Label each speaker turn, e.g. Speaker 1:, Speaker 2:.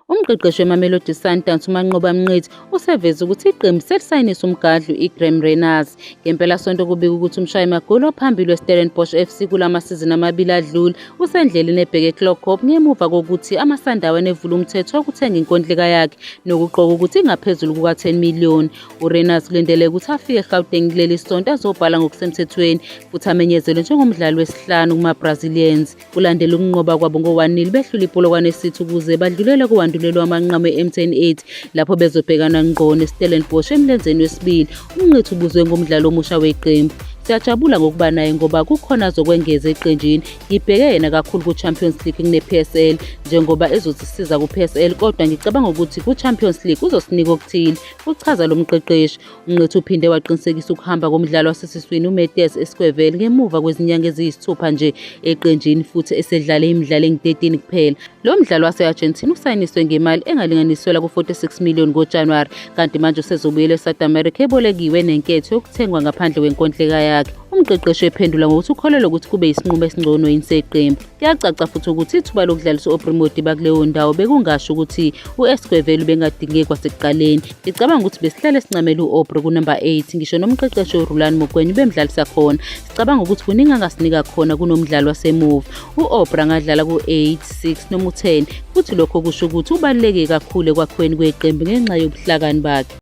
Speaker 1: Umqeqeshi weMamelodi Sundowns uManqoba Mnqithi useveza ukuthi iqembu selisayinisa umgadli iGraeme Renaars. Ngempelasonto kubika ukuthi umshayi magoli ophambili weStellenbosch FC kulamasizini amabili adlule usendleleni ebheke eKlokop ngemuva kokuthi amasandawana evula umthetho wokuthenga inkondleka yakhe nokuqoka ukuthi ingaphezulu kuka-10 million. URenaars kulindeleke ukuthi afike eGauteng kuleli sonto azobhala ngokusemthethweni futhi amenyezelwe njengomdlali wesihlanu kuma-Brazilians. Kulandela ukunqoba kwabo ngo-1-0 behlula iPolokwane City ukuze badlulele kuwandulelo wamanqamu e-M10 8 lapho bezobhekana ngqo neStellenbosch emlenzeni wesibili. Umnqithi ubuzwe ngomdlalo omusha weqembu. Siyajabula ngokuba naye ngoba kukhona zokwengeza eqenjini. Ngibheke yena kakhulu ku-Champions League kune-PSL njengoba ezosisiza ku-PSL kodwa ngicabanga ukuthi ku-Champions League uzosinika okuthile, uchaza lo mqeqeshi. Umnqithi uphinde waqinisekisa ukuhamba komdlalo wasesiswini uMatthias Esquivel ngemuva kwezinyanga eziyisithupha nje eqenjini futhi esedlale imidlalo engu-13 kuphela. Lo mdlalo wase-Argentina usayiniswe ngemali engalinganiselwa ku-46 million ngoJanuwari kanti manje usezobuyela eSouth America ebolekiwe nenketho yokuthengwa ngaphandle kwenkondleka yakhe. Umqeqeshi ephendula ngokuthi ukholelwa ukuthi kube isinqumo esingcono yini seqembu. Kuyacaca futhi ukuthi ithuba lokudlalisa oPrimo Diba kuleyo ndawo bekungasho ukuthi u-Esquivel bengadingeki kwasekuqaleni. Ngicabanga ukuthi besihlale sincamela u-Opre kunumber 8 ngisho nomqeqeshi uRulani Mokwena bemdlalisa khona. Sicabanga ukuthi kuningi angasinika khona kunomdlalo wasemuva. U-Opre angadlala ku-8, 6 noma u-10 futhi lokho kusho ukuthi ubaluleke kakhulu ekwakhiweni kweqembu ngenxa yobuhlakani bakhe.